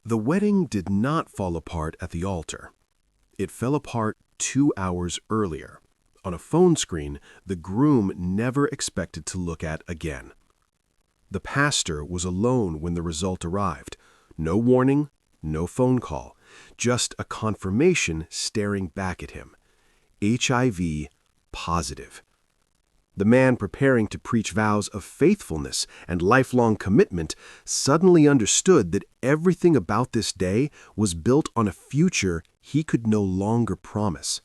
The wedding did not fall apart at the altar. It fell apart 2 hours earlier, on a phone screen the groom never expected to look at again. The pastor was alone when the result arrived. No warning, no phone call, just a confirmation staring back at him. HIV positive. The man preparing to preach vows of faithfulness and lifelong commitment suddenly understood that everything about this day was built on a future he could no longer promise.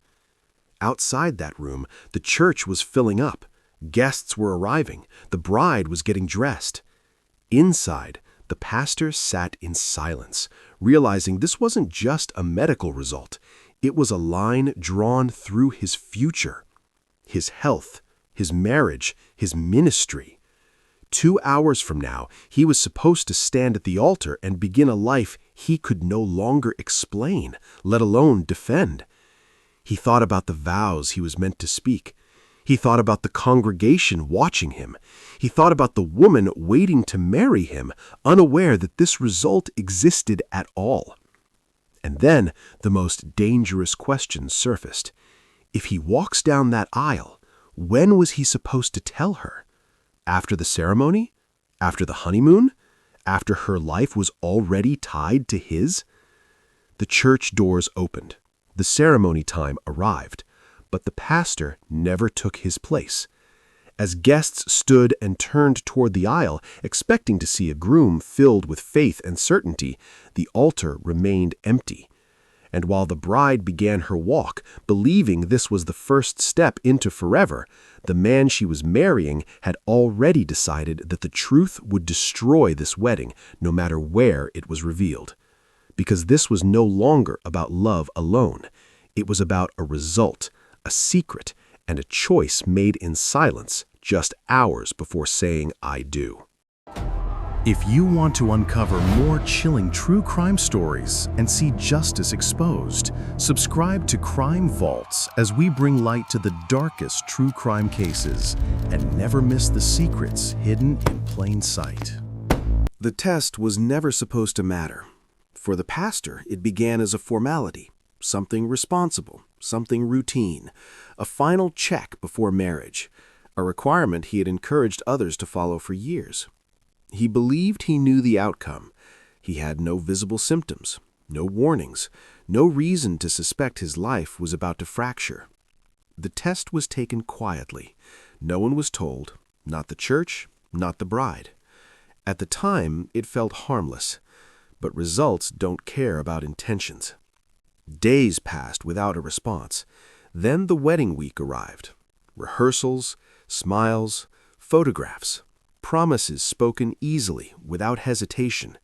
Outside that room, the church was filling up. Guests were arriving. The bride was getting dressed. Inside, the pastor sat in silence, realizing this wasn't just a medical result. It was a line drawn through his future, his health, his marriage, his ministry. 2 hours from now, he was supposed to stand at the altar and begin a life he could no longer explain, let alone defend. He thought about the vows he was meant to speak. He thought about the congregation watching him. He thought about the woman waiting to marry him, unaware that this result existed at all. And then the most dangerous question surfaced. If he walks down that aisle, when was he supposed to tell her? After the ceremony? After the honeymoon? After her life was already tied to his? The church doors opened. The ceremony time arrived, but the pastor never took his place. As guests stood and turned toward the aisle, expecting to see a groom filled with faith and certainty, the altar remained empty. And while the bride began her walk, believing this was the first step into forever, the man she was marrying had already decided that the truth would destroy this wedding, no matter where it was revealed. Because this was no longer about love alone. It was about a result, a secret, and a choice made in silence just hours before saying "I do." If you want to uncover more chilling true crime stories and see justice exposed, subscribe to Crime Vaults as we bring light to the darkest true crime cases and never miss the secrets hidden in plain sight. The test was never supposed to matter. For the pastor, it began as a formality, something responsible, something routine, a final check before marriage, a requirement he had encouraged others to follow for years. He believed he knew the outcome. He had no visible symptoms, no warnings, no reason to suspect his life was about to fracture. The test was taken quietly. No one was told, not the church, not the bride. At the time, it felt harmless. But results don't care about intentions. Days passed without a response. Then the wedding week arrived. Rehearsals, smiles, photographs, promises spoken easily, without hesitation,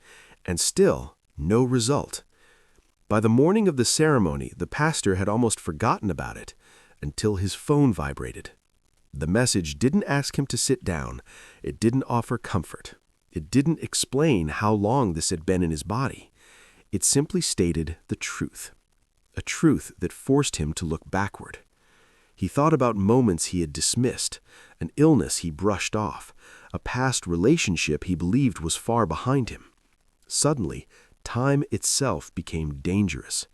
and still no result. By the morning of the ceremony, the pastor had almost forgotten about it, until his phone vibrated. The message didn't ask him to sit down. It didn't offer comfort. It didn't explain how long this had been in his body. It simply stated the truth, a truth that forced him to look backward. He thought about moments he had dismissed, an illness he brushed off, a past relationship he believed was far behind him. Suddenly, time itself became dangerous.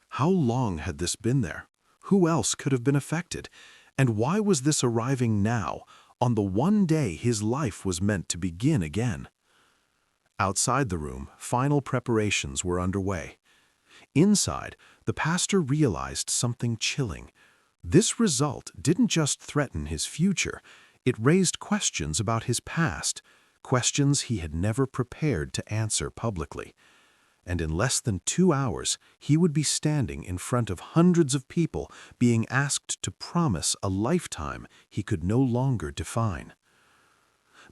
How long had this been there? Who else could have been affected? And why was this arriving now, on the one day his life was meant to begin again? Outside the room, final preparations were underway. Inside, the pastor realized something chilling. This result didn't just threaten his future, it raised questions about his past, questions he had never prepared to answer publicly. And in less than 2 hours, he would be standing in front of hundreds of people being asked to promise a lifetime he could no longer define.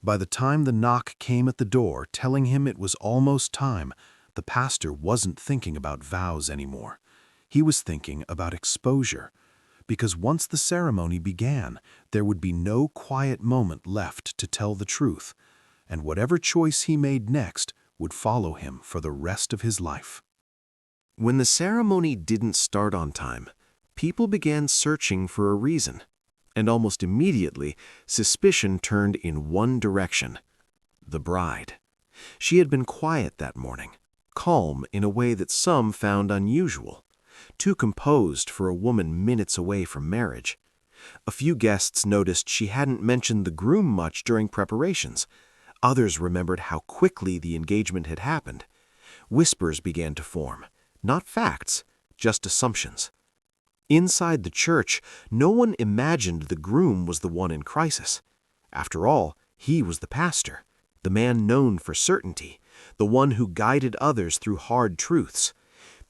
By the time the knock came at the door telling him it was almost time, the pastor wasn't thinking about vows anymore. He was thinking about exposure. Because once the ceremony began, there would be no quiet moment left to tell the truth, and whatever choice he made next would follow him for the rest of his life. When the ceremony didn't start on time, people began searching for a reason, and almost immediately, suspicion turned in one direction: the bride. She had been quiet that morning, calm in a way that some found unusual, too composed for a woman minutes away from marriage. A few guests noticed she hadn't mentioned the groom much during preparations. Others remembered how quickly the engagement had happened. Whispers began to form, not facts, just assumptions. Inside the church, no one imagined the groom was the one in crisis. After all, he was the pastor, the man known for certainty, the one who guided others through hard truths.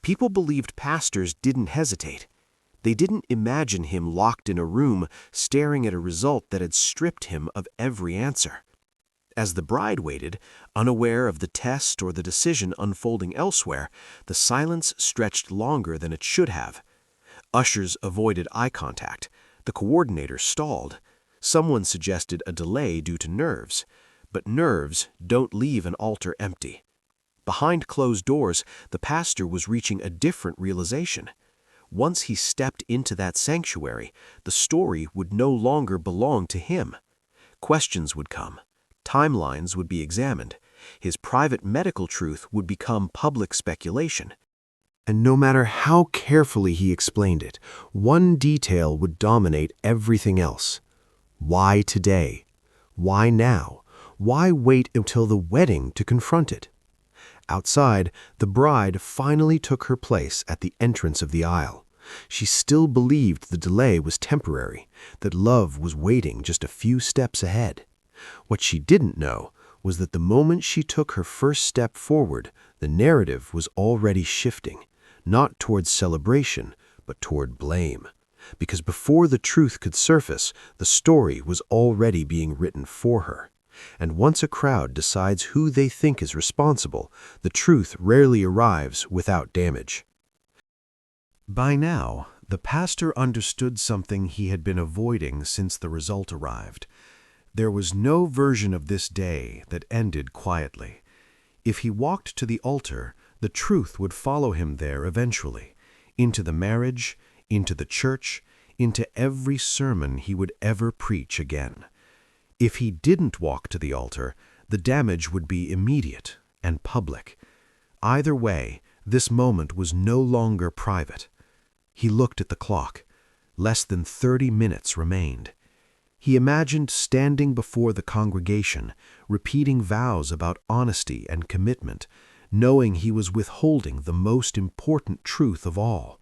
People believed pastors didn't hesitate. They didn't imagine him locked in a room, staring at a result that had stripped him of every answer. As the bride waited, unaware of the test or the decision unfolding elsewhere, the silence stretched longer than it should have. Ushers avoided eye contact. The coordinator stalled. Someone suggested a delay due to nerves. But nerves don't leave an altar empty. Behind closed doors, the pastor was reaching a different realization. Once he stepped into that sanctuary, the story would no longer belong to him. Questions would come. Timelines would be examined. His private medical truth would become public speculation. And no matter how carefully he explained it, one detail would dominate everything else. Why today? Why now? Why wait until the wedding to confront it? Outside, the bride finally took her place at the entrance of the aisle. She still believed the delay was temporary, that love was waiting just a few steps ahead. What she didn't know was that the moment she took her first step forward, the narrative was already shifting, not towards celebration, but toward blame. Because before the truth could surface, the story was already being written for her. And once a crowd decides who they think is responsible, the truth rarely arrives without damage. By now, the pastor understood something he had been avoiding since the result arrived. There was no version of this day that ended quietly. If he walked to the altar, the truth would follow him there eventually, into the marriage, into the church, into every sermon he would ever preach again. If he didn't walk to the altar, the damage would be immediate and public. Either way, this moment was no longer private. He looked at the clock. Less than 30 minutes remained. He imagined standing before the congregation, repeating vows about honesty and commitment, knowing he was withholding the most important truth of all.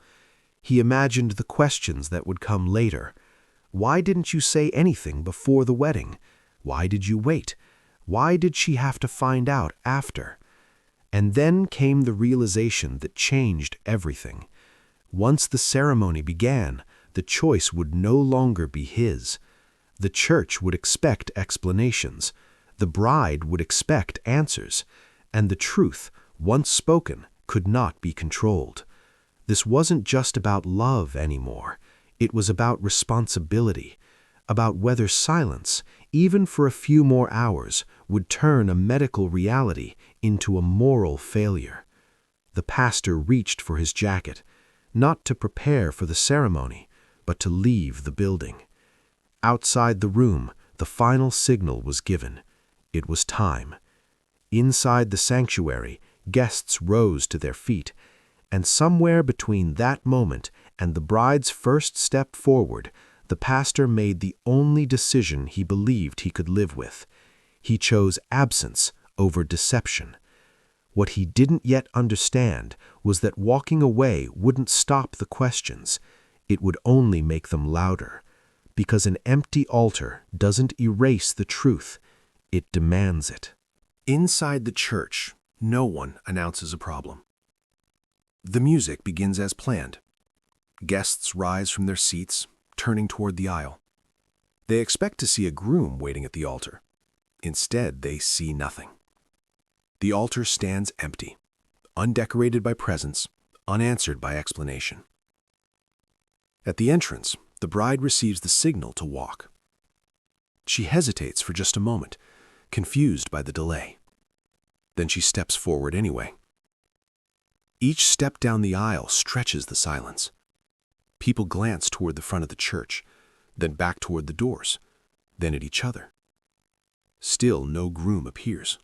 He imagined the questions that would come later. Why didn't you say anything before the wedding? Why did you wait? Why did she have to find out after? And then came the realization that changed everything. Once the ceremony began, the choice would no longer be his. The church would expect explanations. The bride would expect answers. And the truth, once spoken, could not be controlled. This wasn't just about love anymore. It was about responsibility, about whether silence, even for a few more hours, would turn a medical reality into a moral failure. The pastor reached for his jacket, not to prepare for the ceremony, but to leave the building. Outside the room, the final signal was given. It was time. Inside the sanctuary, guests rose to their feet, and somewhere between that moment and the bride's first step forward, the pastor made the only decision he believed he could live with. He chose absence over deception. What he didn't yet understand was that walking away wouldn't stop the questions. It would only make them louder. Because an empty altar doesn't erase the truth, it demands it. Inside the church, no one announces a problem. The music begins as planned. Guests rise from their seats, turning toward the aisle. They expect to see a groom waiting at the altar. Instead, they see nothing. The altar stands empty, undecorated by presents, unanswered by explanation. At the entrance, the bride receives the signal to walk. She hesitates for just a moment, confused by the delay. Then she steps forward anyway. Each step down the aisle stretches the silence. People glance toward the front of the church, then back toward the doors, then at each other. Still no groom appears.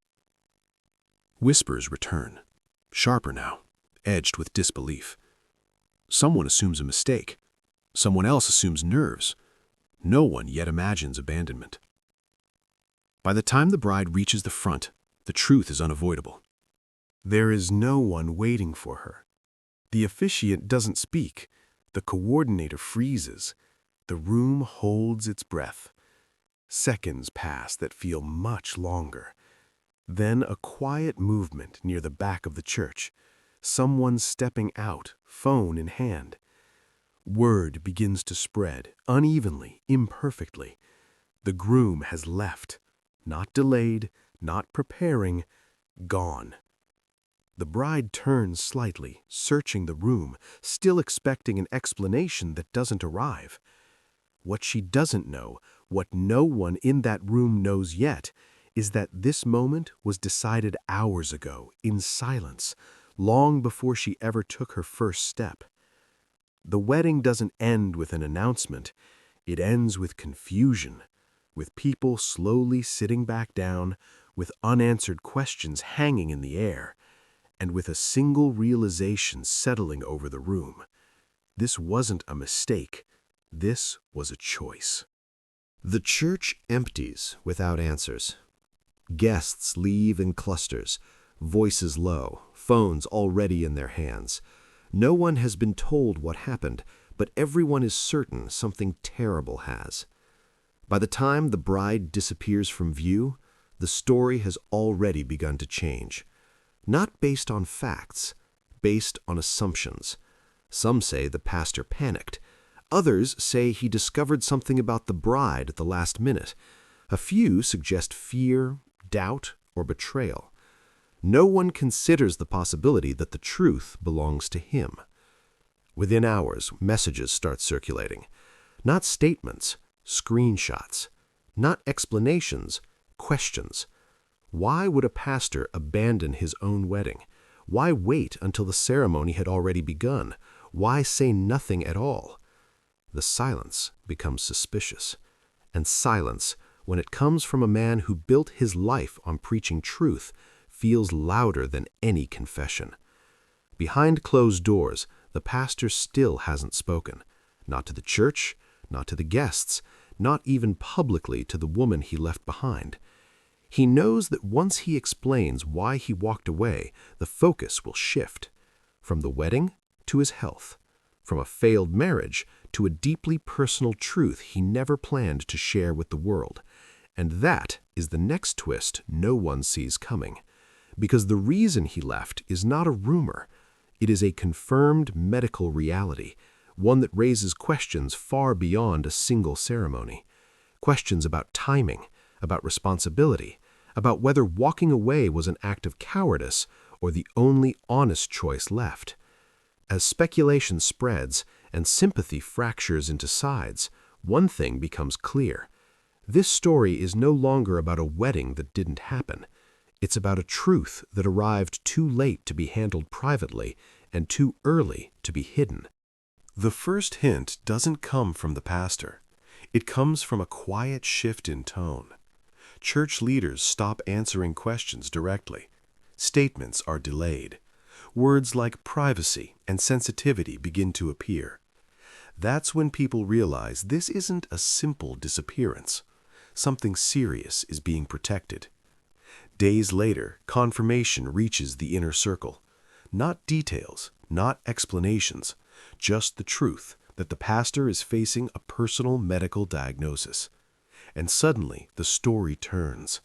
Whispers return. sharper now, edged with disbelief. Someone assumes a mistake. Someone else assumes nerves. No one yet imagines abandonment. By the time the bride reaches the front, the truth is unavoidable. There is no one waiting for her. The officiant doesn't speak. The coordinator freezes. The room holds its breath. Seconds pass that feel much longer. Then a quiet movement near the back of the church. Someone stepping out, phone in hand. Word begins to spread, unevenly, imperfectly. The groom has left. Not delayed, not preparing, gone. The bride turns slightly, searching the room, still expecting an explanation that doesn't arrive. What she doesn't know, what no one in that room knows yet, is that this moment was decided hours ago, in silence, long before she ever took her first step. The wedding doesn't end with an announcement. It ends with confusion, with people slowly sitting back down, with unanswered questions hanging in the air, and with a single realization settling over the room. This wasn't a mistake. This was a choice. The church empties without answers. Guests leave in clusters, voices low, phones already in their hands. No one has been told what happened, but everyone is certain something terrible has. By the time the bride disappears from view, the story has already begun to change. Not based on facts, based on assumptions. Some say the pastor panicked. Others say he discovered something about the bride at the last minute. A few suggest fear, doubt, or betrayal. No one considers the possibility that the truth belongs to him. Within hours, messages start circulating. Not statements, screenshots. Not explanations, questions. Why would a pastor abandon his own wedding? Why wait until the ceremony had already begun? Why say nothing at all? The silence becomes suspicious. And silence, when it comes from a man who built his life on preaching truth, feels louder than any confession. Behind closed doors, the pastor still hasn't spoken. Not to the church, not to the guests, not even publicly to the woman he left behind. He knows that once he explains why he walked away, the focus will shift. From the wedding to his health. From a failed marriage to a deeply personal truth he never planned to share with the world. And that is the next twist no one sees coming. Because the reason he left is not a rumor. It is a confirmed medical reality, one that raises questions far beyond a single ceremony. Questions about timing, about responsibility, about whether walking away was an act of cowardice or the only honest choice left. As speculation spreads and sympathy fractures into sides, one thing becomes clear. This story is no longer about a wedding that didn't happen. It's about a truth that arrived too late to be handled privately and too early to be hidden. The first hint doesn't come from the pastor. It comes from a quiet shift in tone. Church leaders stop answering questions directly. Statements are delayed. Words like privacy and sensitivity begin to appear. That's when people realize this isn't a simple disappearance. Something serious is being protected. Days later, confirmation reaches the inner circle. Not details, not explanations, just the truth that the pastor is facing a personal medical diagnosis. And suddenly, the story turns.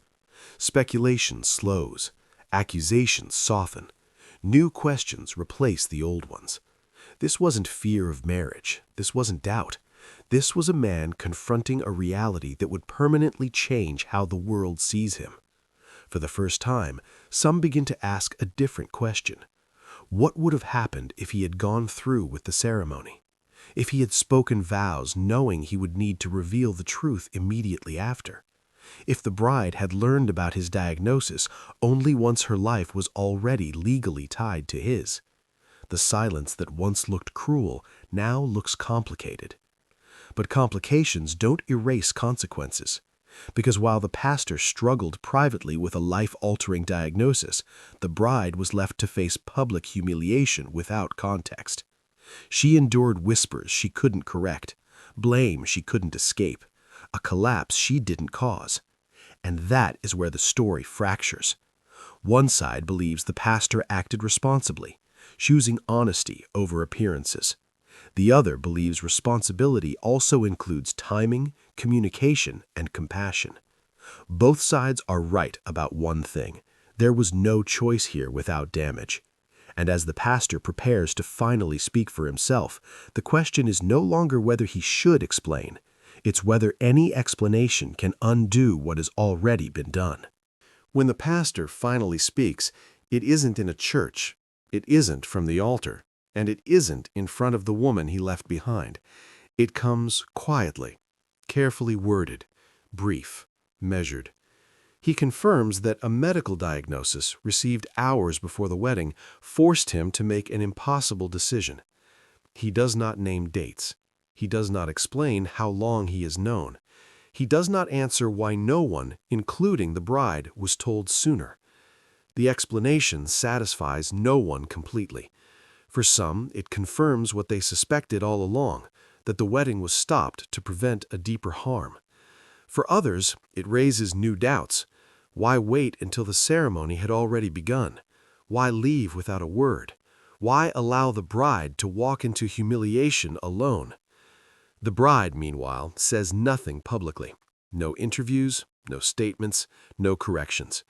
Speculation slows. Accusations soften. New questions replace the old ones. This wasn't fear of marriage. This wasn't doubt. This was a man confronting a reality that would permanently change how the world sees him. For the first time, some begin to ask a different question. What would have happened if he had gone through with the ceremony? If he had spoken vows knowing he would need to reveal the truth immediately after? If the bride had learned about his diagnosis only once her life was already legally tied to his? The silence that once looked cruel now looks complicated. But complications don't erase consequences. Because while the pastor struggled privately with a life-altering diagnosis, the bride was left to face public humiliation without context. She endured whispers she couldn't correct, blame she couldn't escape, a collapse she didn't cause. And that is where the story fractures. One side believes the pastor acted responsibly, choosing honesty over appearances. The other believes responsibility also includes timing, communication, and compassion. Both sides are right about one thing: there was no choice here without damage. And as the pastor prepares to finally speak for himself, the question is no longer whether he should explain. It's whether any explanation can undo what has already been done. When the pastor finally speaks, it isn't in a church, it isn't from the altar, and it isn't in front of the woman he left behind. It comes quietly, carefully worded, brief, measured. He confirms that a medical diagnosis received hours before the wedding forced him to make an impossible decision. He does not name dates. He does not explain how long he is known. He does not answer why no one, including the bride, was told sooner. The explanation satisfies no one completely. For some, it confirms what they suspected all along, that the wedding was stopped to prevent a deeper harm. For others, it raises new doubts. Why wait until the ceremony had already begun? Why leave without a word? Why allow the bride to walk into humiliation alone? The bride, meanwhile, says nothing publicly. No interviews, no statements, no corrections.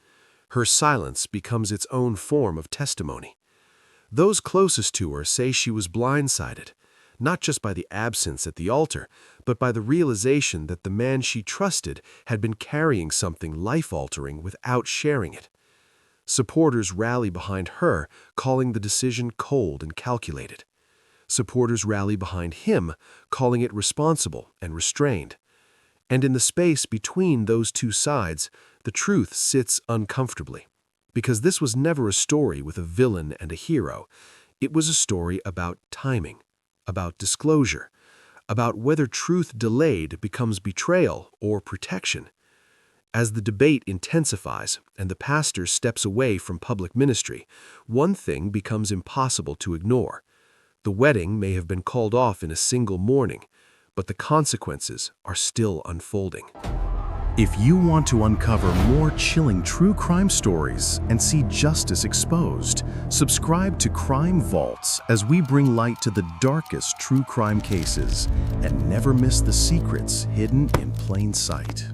Her silence becomes its own form of testimony. Those closest to her say she was blindsided, not just by the absence at the altar, but by the realization that the man she trusted had been carrying something life-altering without sharing it. Supporters rally behind her, calling the decision cold and calculated. Supporters rally behind him, calling it responsible and restrained. And in the space between those two sides, the truth sits uncomfortably. Because this was never a story with a villain and a hero. It was a story about timing, about disclosure, about whether truth delayed becomes betrayal or protection. As the debate intensifies and the pastor steps away from public ministry, one thing becomes impossible to ignore. The wedding may have been called off in a single morning, but the consequences are still unfolding. If you want to uncover more chilling true crime stories and see justice exposed, subscribe to Crime Vaults as we bring light to the darkest true crime cases and never miss the secrets hidden in plain sight.